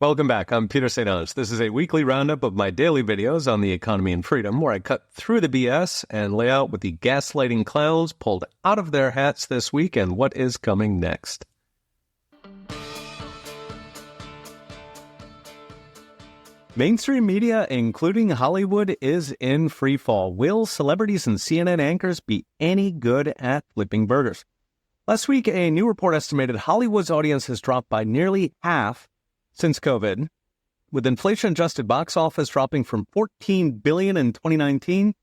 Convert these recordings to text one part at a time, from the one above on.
Welcome back. I'm Peter St. Onge. This is a weekly roundup of my daily videos on the economy and freedom, where I cut through the BS and lay out what the gaslighting clowns pulled out of their hats this week and what is coming next. Mainstream media, including Hollywood, is in free fall. Will celebrities and CNN anchors be any good at flipping burgers? Last week, a new report estimated Hollywood's audience has dropped by nearly half since COVID, with inflation-adjusted box office dropping from $14 billion in 2019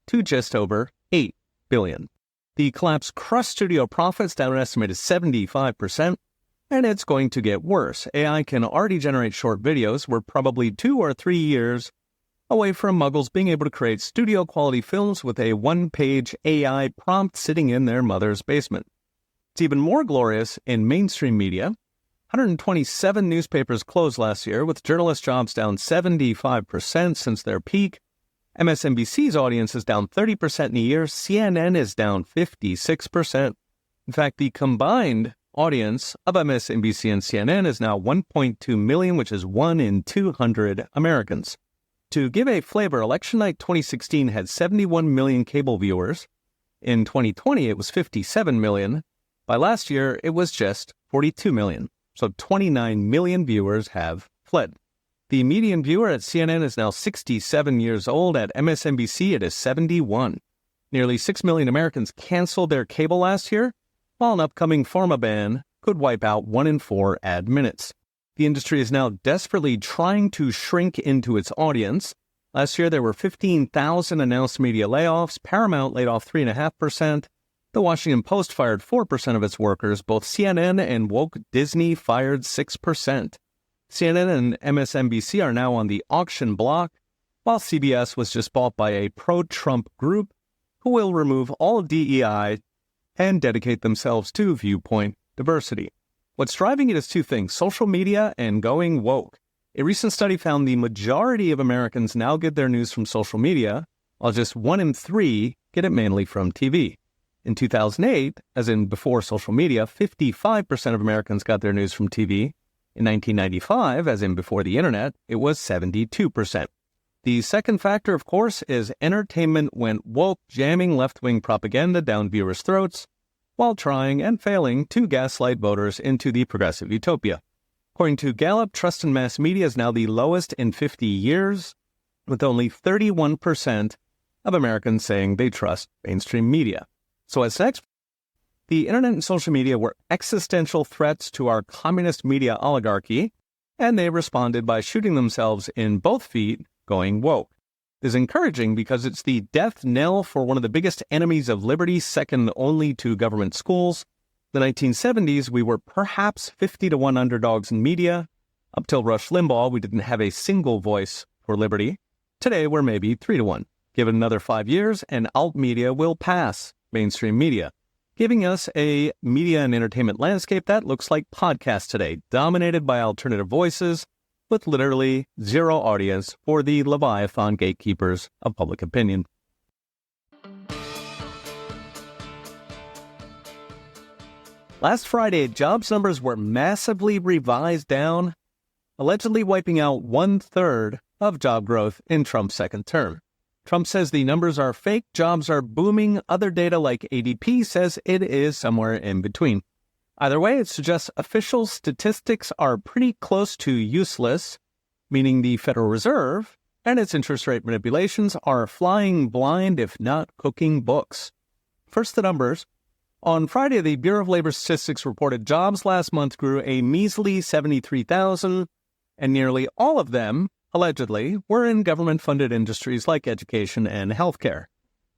to just over $8 billion. The collapse crushed studio profits down an estimated 75%, and it's going to get worse. AI can already generate short videos. We're probably 2 or 3 years away from muggles being able to create studio-quality films with a one-page AI prompt sitting in their mother's basement. It's even more glorious in mainstream media. 127 newspapers closed last year, with journalist jobs down 75% since their peak. MSNBC's audience is down 30% in a year. CNN is down 56%. In fact, the combined audience of MSNBC and CNN is now 1.2 million, which is 1 in 200 Americans. To give a flavor, election night 2016 had 71 million cable viewers. In 2020, it was 57 million. By last year, it was just 42 million. So 29 million viewers have fled. The median viewer at CNN is now 67 years old. At MSNBC, it is 71. Nearly 6 million Americans canceled their cable last year, while an upcoming pharma ban could wipe out 1 in 4 ad minutes. The industry is now desperately trying to shrink into its audience. Last year, there were 15,000 announced media layoffs. Paramount laid off 3.5%. The Washington Post fired 4% of its workers. Both CNN and woke Disney fired 6%. CNN and MSNBC are now on the auction block, while CBS was just bought by a pro-Trump group who will remove all DEI and dedicate themselves to viewpoint diversity. What's driving it is two things: social media and going woke. A recent study found the majority of Americans now get their news from social media, while just 1 in 3 get it mainly from TV. In 2008, as in before social media, 55% of Americans got their news from TV. In 1995, as in before the internet, it was 72%. The second factor, of course, is entertainment went woke, jamming left-wing propaganda down viewers' throats while trying and failing to gaslight voters into the progressive utopia. According to Gallup, trust in mass media is now the lowest in 50 years, with only 31% of Americans saying they trust mainstream media. So as next, the internet and social media were existential threats to our communist media oligarchy, and they responded by shooting themselves in both feet, going woke. This is encouraging because it's the death knell for one of the biggest enemies of liberty, second only to government schools. In the 1970s, we were perhaps 50-1 underdogs in media. Up till Rush Limbaugh, we didn't have a single voice for liberty. Today, we're maybe 3-1. Give it another 5 years, and alt media will pass mainstream media, giving us a media and entertainment landscape that looks like podcasts today, dominated by alternative voices, with literally zero audience for the Leviathan gatekeepers of public opinion. Last Friday, jobs numbers were massively revised down, allegedly wiping out 1/3 of job growth in Trump's second term. Trump says the numbers are fake, jobs are booming. Other data like ADP says it is somewhere in between. Either way, it suggests official statistics are pretty close to useless, meaning the Federal Reserve and its interest rate manipulations are flying blind, if not cooking books. First, the numbers. On Friday, the Bureau of Labor Statistics reported jobs last month grew a measly 73,000, and nearly all of them, allegedly, were in government-funded industries like education and healthcare,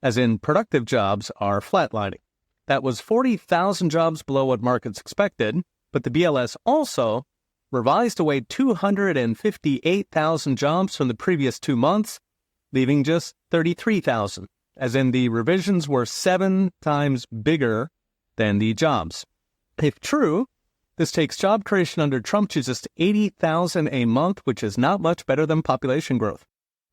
as in productive jobs are flatlining. That was 40,000 jobs below what markets expected, but the BLS also revised away 258,000 jobs from the previous 2 months, leaving just 33,000, as in the revisions were 7 times bigger than the jobs. If true, this takes job creation under Trump to just 80,000 a month, which is not much better than population growth.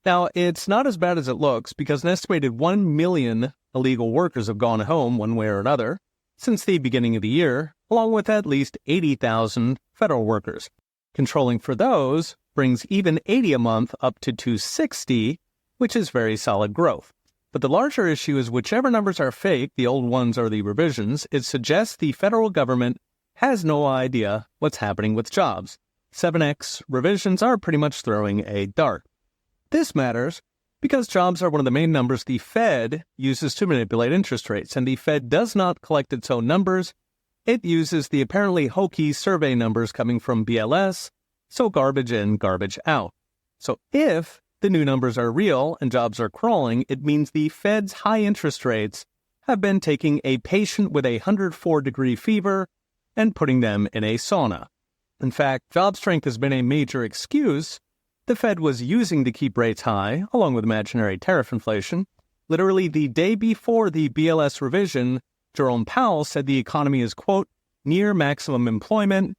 Now, it's not as bad as it looks because an estimated 1 million illegal workers have gone home one way or another since the beginning of the year, along with at least 80,000 federal workers. Controlling for those brings even 80 a month up to 260, which is very solid growth. But the larger issue is whichever numbers are fake, the old ones or the revisions, it suggests the federal government has no idea what's happening with jobs. 7x revisions are pretty much throwing a dart. This matters because jobs are one of the main numbers the Fed uses to manipulate interest rates, and the Fed does not collect its own numbers. It uses the apparently hokey survey numbers coming from BLS, so garbage in, garbage out. So if the new numbers are real and jobs are crawling, it means the Fed's high interest rates have been taking a patient with a 104-degree fever and putting them in a sauna. In fact, job strength has been a major excuse the Fed was using to keep rates high, along with imaginary tariff inflation. Literally the day before the BLS revision, Jerome Powell said the economy is, quote, near maximum employment,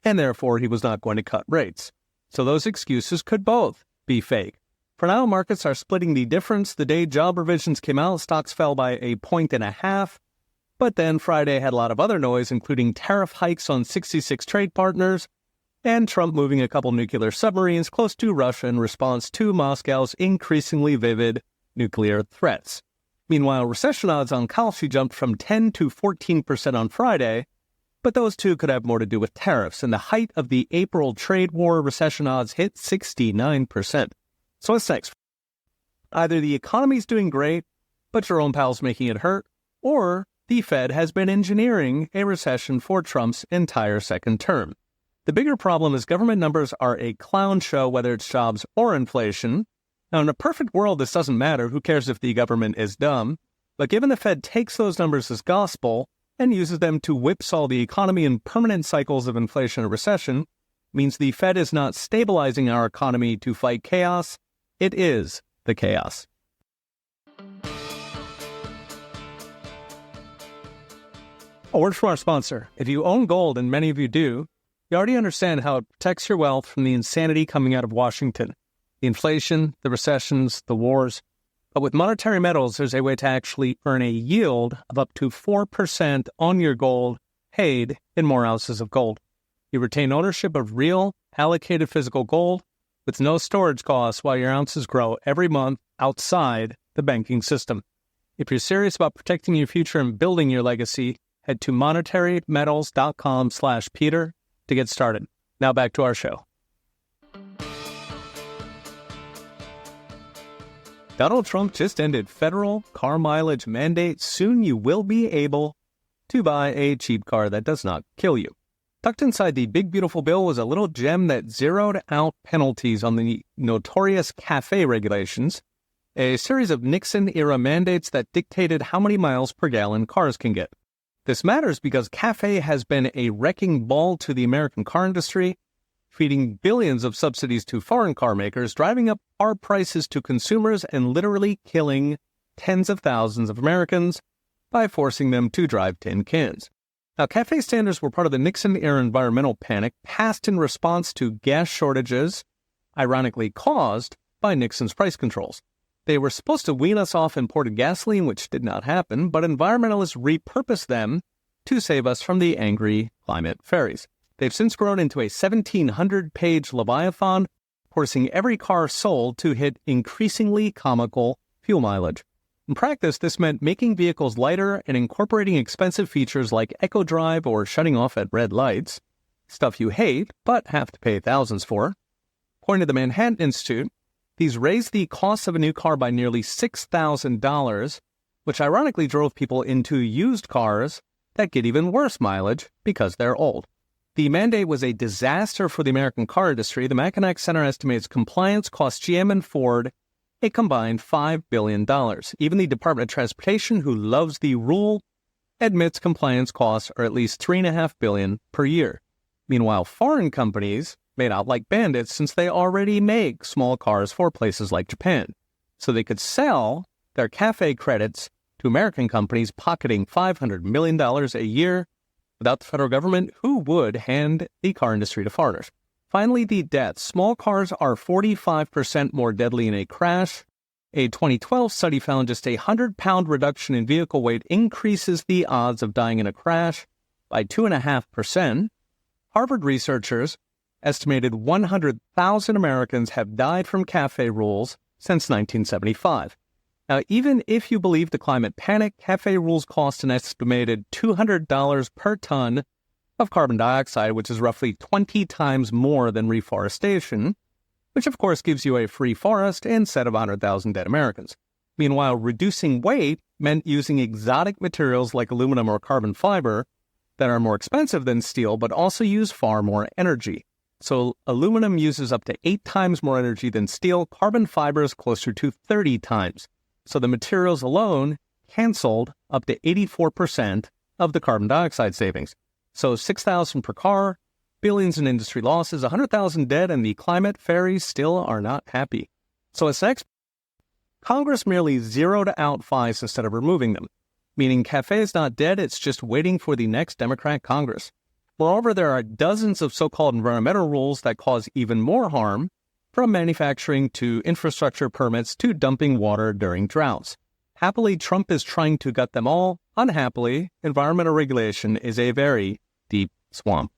and therefore he was not going to cut rates. So those excuses could both be fake. For now, markets are splitting the difference. The day job revisions came out, stocks fell by 1.5 points. But then Friday had a lot of other noise, including tariff hikes on 66 trade partners and Trump moving a couple nuclear submarines close to Russia in response to Moscow's increasingly vivid nuclear threats. Meanwhile, recession odds on Kalshi jumped from 10 to 14% on Friday, but those two could have more to do with tariffs. In the height of the April trade war, recession odds hit 69%. So what's next? Either the economy's doing great, but Jerome Powell's making it hurt, or the Fed has been engineering a recession for Trump's entire second term. The bigger problem is government numbers are a clown show, whether it's jobs or inflation. Now, in a perfect world, this doesn't matter. Who cares if the government is dumb? But given the Fed takes those numbers as gospel and uses them to whipsaw the economy in permanent cycles of inflation and recession, means the Fed is not stabilizing our economy to fight chaos. It is the chaos. A word from our sponsor. If you own gold, and many of you do, you already understand how it protects your wealth from the insanity coming out of Washington. The inflation, the recessions, the wars. But with monetary metals, there's a way to actually earn a yield of up to 4% on your gold paid in more ounces of gold. You retain ownership of real, allocated physical gold with no storage costs while your ounces grow every month outside the banking system. If you're serious about protecting your future and building your legacy, head to monetarymetals.com/Peter to get started. Now back to our show. Donald Trump just ended federal car mileage mandates. Soon you will be able to buy a cheap car that does not kill you. Tucked inside the big beautiful bill was a little gem that zeroed out penalties on the notorious CAFE regulations, a series of Nixon-era mandates that dictated how many miles per gallon cars can get. This matters because CAFE has been a wrecking ball to the American car industry, feeding billions of subsidies to foreign car makers, driving up car prices to consumers, and literally killing tens of thousands of Americans by forcing them to drive tin cans. Now, CAFE standards were part of the Nixon-era environmental panic passed in response to gas shortages, ironically caused by Nixon's price controls. They were supposed to wean us off imported gasoline, which did not happen, but environmentalists repurposed them to save us from the angry climate fairies. They've since grown into a 1,700-page leviathan, forcing every car sold to hit increasingly comical fuel mileage. In practice, this meant making vehicles lighter and incorporating expensive features like Eco Drive or shutting off at red lights, stuff you hate but have to pay thousands for. According to the Manhattan Institute, these raised the cost of a new car by nearly $6,000, which ironically drove people into used cars that get even worse mileage because they're old. The mandate was a disaster for the American car industry. The Mackinac Center estimates compliance cost GM and Ford a combined $5 billion. Even the Department of Transportation, who loves the rule, admits compliance costs are at least $3.5 billion per year. Meanwhile, foreign companies made out like bandits since they already make small cars for places like Japan. So they could sell their CAFE credits to American companies pocketing $500 million a year. Without the federal government, who would hand the car industry to foreigners? Finally, the deaths. Small cars are 45% more deadly in a crash. A 2012 study found just a 100-pound reduction in vehicle weight increases the odds of dying in a crash by 2.5%. Harvard researchers estimated 100,000 Americans have died from cafe rules since 1975. Now, even if you believe the climate panic, cafe rules cost an estimated $200 per ton of carbon dioxide, which is roughly 20 times more than reforestation, which of course gives you a free forest instead of 100,000 dead Americans. Meanwhile, reducing weight meant using exotic materials like aluminum or carbon fiber that are more expensive than steel, but also use far more energy. So aluminum uses up to 8 times more energy than steel. Carbon fiber is closer to 30 times. So the materials alone canceled up to 84% of the carbon dioxide savings. So 6,000 per car, billions in industry losses, 100,000 dead, and the climate fairies still are not happy. So as next, Congress merely zeroed out fines instead of removing them, meaning cafe is not dead, it's just waiting for the next Democrat Congress. Moreover, there are dozens of so-called environmental rules that cause even more harm, from manufacturing to infrastructure permits to dumping water during droughts. Happily, Trump is trying to gut them all. Unhappily, environmental regulation is a very deep swamp.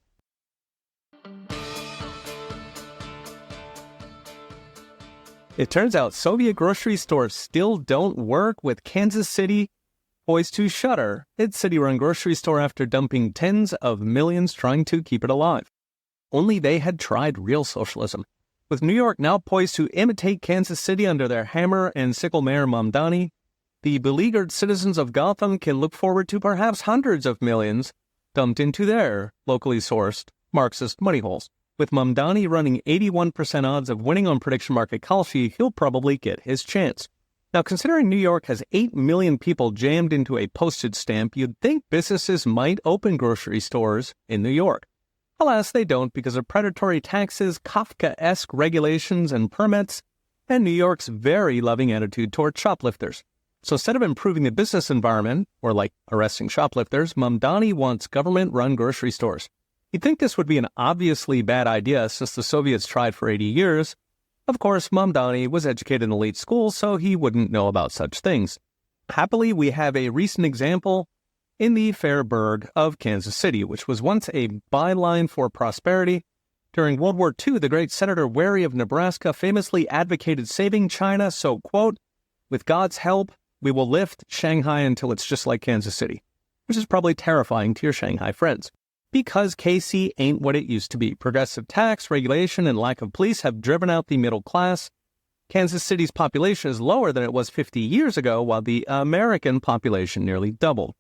It turns out Soviet grocery stores still don't work, with Kansas City poised to shutter its city-run grocery store after dumping tens of millions trying to keep it alive. Only they had tried real socialism. With New York now poised to imitate Kansas City under their hammer and sickle mayor Mamdani, the beleaguered citizens of Gotham can look forward to perhaps hundreds of millions dumped into their locally sourced Marxist money holes. With Mamdani running 81% odds of winning on prediction market Kalshi, he'll probably get his chance. Now, considering New York has 8 million people jammed into a postage stamp, you'd think businesses might open grocery stores in New York. Alas, they don't because of predatory taxes, Kafkaesque regulations and permits, and New York's very loving attitude toward shoplifters. So instead of improving the business environment, or like arresting shoplifters, Mamdani wants government-run grocery stores. You'd think this would be an obviously bad idea since the Soviets tried for 80 years. Of course, Mamdani was educated in elite schools, so he wouldn't know about such things. Happily, we have a recent example in the fair burg of Kansas City, which was once a byline for prosperity. During World War II, the great Senator Wary of Nebraska famously advocated saving China, so, quote, "With God's help, we will lift Shanghai until it's just like Kansas City," which is probably terrifying to your Shanghai friends. Because KC ain't what it used to be. Progressive tax, regulation, and lack of police have driven out the middle class. Kansas City's population is lower than it was 50 years ago, while the American population nearly doubled.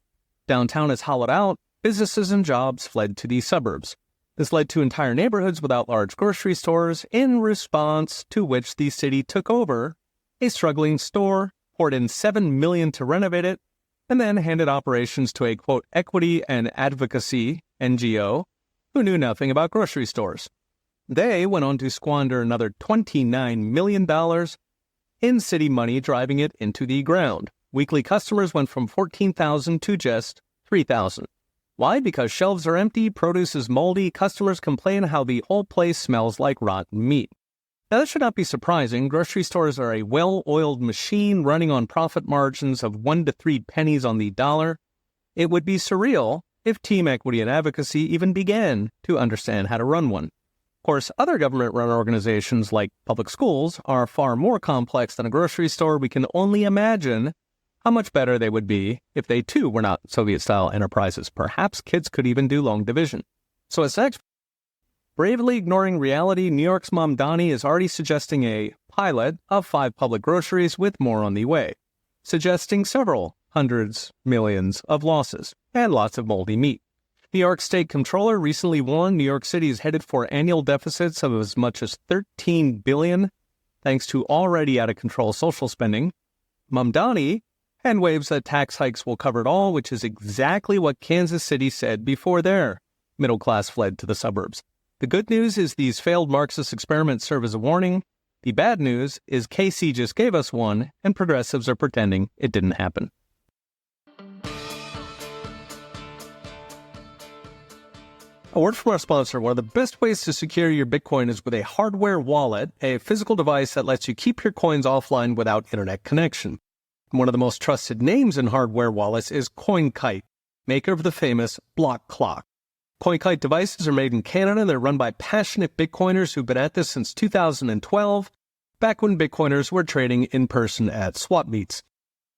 Downtown is hollowed out, businesses and jobs fled to the suburbs. This led to entire neighborhoods without large grocery stores, in response to which the city took over a struggling store, poured in $7 million to renovate it, and then handed operations to a, quote, equity and advocacy NGO who knew nothing about grocery stores. They went on to squander another $29 million in city money, driving it into the ground. Weekly customers went from 14,000 to just 3,000. Why? Because shelves are empty, produce is moldy, customers complain how the whole place smells like rotten meat. Now, this should not be surprising. Grocery stores are a well-oiled machine running on profit margins of 1 to 3 pennies on the dollar. It would be surreal if Team Equity and Advocacy even began to understand how to run one. Of course, other government-run organizations like public schools are far more complex than a grocery store. We can only imagine how much better they would be if they too were not Soviet-style enterprises. Perhaps kids could even do long division. So as next, bravely ignoring reality, New York's Mamdani is already suggesting a pilot of 5 public groceries with more on the way, suggesting several hundreds, millions of losses, and lots of moldy meat. New York State Comptroller recently warned New York City is headed for annual deficits of as much as $13 billion, thanks to already out-of-control social spending. Mamdani and waves that tax hikes will cover it all, which is exactly what Kansas City said before their middle class fled to the suburbs. The good news is these failed Marxist experiments serve as a warning. The bad news is KC just gave us one, and progressives are pretending it didn't happen. A word from our sponsor. One of the best ways to secure your Bitcoin is with a hardware wallet, a physical device that lets you keep your coins offline without internet connection. One of the most trusted names in hardware wallets is CoinKite, maker of the famous block clock. CoinKite devices are made in Canada. They're run by passionate Bitcoiners who've been at this since 2012, back when Bitcoiners were trading in person at swap meets.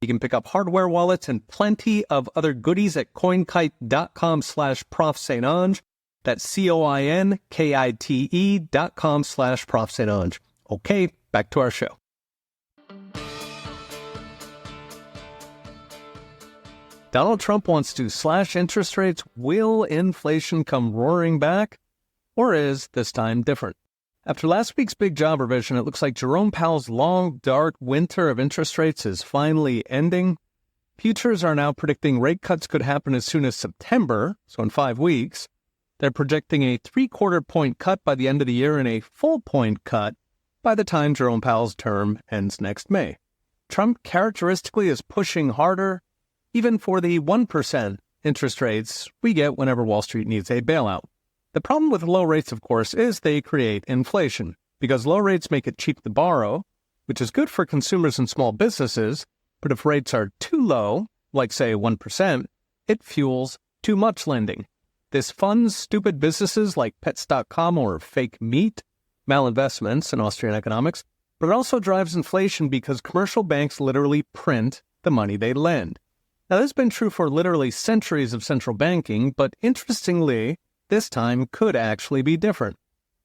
You can pick up hardware wallets and plenty of other goodies at coinkite.com/ProfSaintAnge. That's CoinKite.com/ProfSaintAnge. Okay, back to our show. Donald Trump wants to slash interest rates. Will inflation come roaring back? Or is this time different? After last week's big job revision, it looks like Jerome Powell's long, dark winter of interest rates is finally ending. Futures are now predicting rate cuts could happen as soon as September, so in 5 weeks. They're projecting a 3/4 point cut by the end of the year and a full point cut by the time Jerome Powell's term ends next May. Trump characteristically is pushing harder, even for the 1% interest rates we get whenever Wall Street needs a bailout. The problem with low rates, of course, is they create inflation, because low rates make it cheap to borrow, which is good for consumers and small businesses, but if rates are too low, like say 1%, it fuels too much lending. This funds stupid businesses like Pets.com or fake meat, malinvestments in Austrian economics, but it also drives inflation because commercial banks literally print the money they lend. Now, this has been true for literally centuries of central banking, but interestingly, this time could actually be different,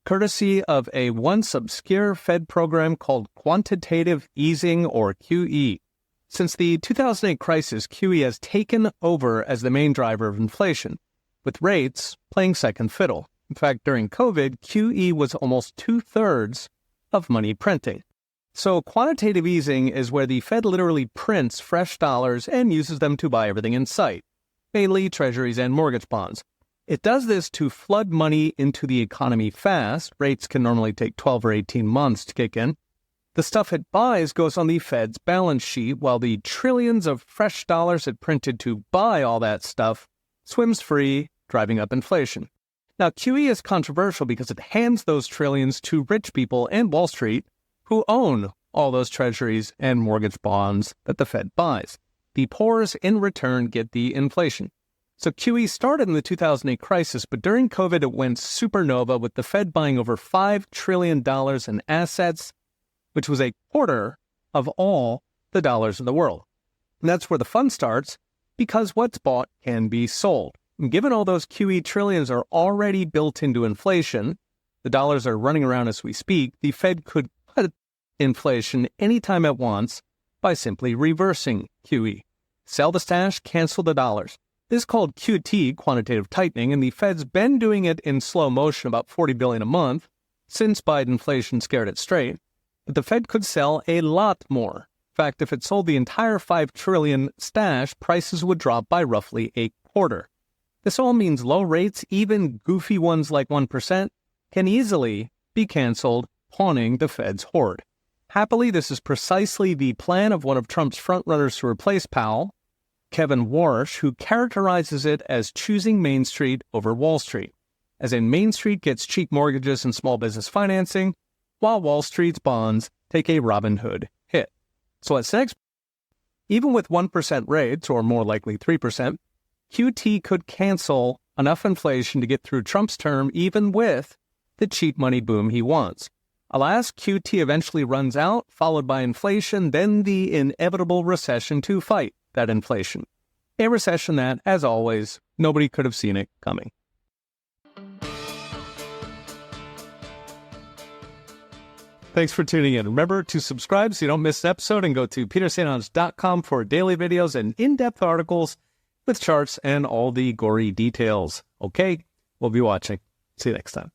courtesy of a once obscure Fed program called quantitative easing, or QE. Since the 2008 crisis, QE has taken over as the main driver of inflation, with rates playing second fiddle. In fact, during COVID, QE was almost 2/3 of money printing. So quantitative easing is where the Fed literally prints fresh dollars and uses them to buy everything in sight, mainly treasuries and mortgage bonds. It does this to flood money into the economy fast. Rates can normally take 12 or 18 months to kick in. The stuff it buys goes on the Fed's balance sheet, while the trillions of fresh dollars it printed to buy all that stuff swims free, driving up inflation. Now, QE is controversial because it hands those trillions to rich people and Wall Street who own all those treasuries and mortgage bonds that the Fed buys. The poors, in return, get the inflation. So QE started in the 2008 crisis, but during COVID it went supernova, with the Fed buying over $5 trillion in assets, which was a quarter of all the dollars in the world. And that's where the fun starts, because what's bought can be sold. And given all those QE trillions are already built into inflation, the dollars are running around as we speak, the Fed could cut inflation anytime it wants by simply reversing QE. Sell the stash, cancel the dollars. This is called QT, quantitative tightening, and the Fed's been doing it in slow motion, about $40 billion a month, since Biden inflation scared it straight. But the Fed could sell a lot more. In fact, if it sold the entire $5 trillion stash, prices would drop by roughly a quarter. This all means low rates, even goofy ones like 1%, can easily be canceled, pawning the Fed's hoard. Happily, this is precisely the plan of one of Trump's frontrunners to replace Powell, Kevin Warsh, who characterizes it as choosing Main Street over Wall Street, as in Main Street gets cheap mortgages and small business financing, while Wall Street's bonds take a Robin Hood hit. So what's next? Even with 1% rates, or more likely 3%, QT could cancel enough inflation to get through Trump's term, even with the cheap money boom he wants. Alas, QT eventually runs out, followed by inflation, then the inevitable recession to fight that inflation. A recession that, as always, nobody could have seen it coming. Thanks for tuning in. Remember to subscribe so you don't miss an episode, and go to petersaintange.com for daily videos and in-depth articles with charts and all the gory details. Okay, we'll be watching. See you next time.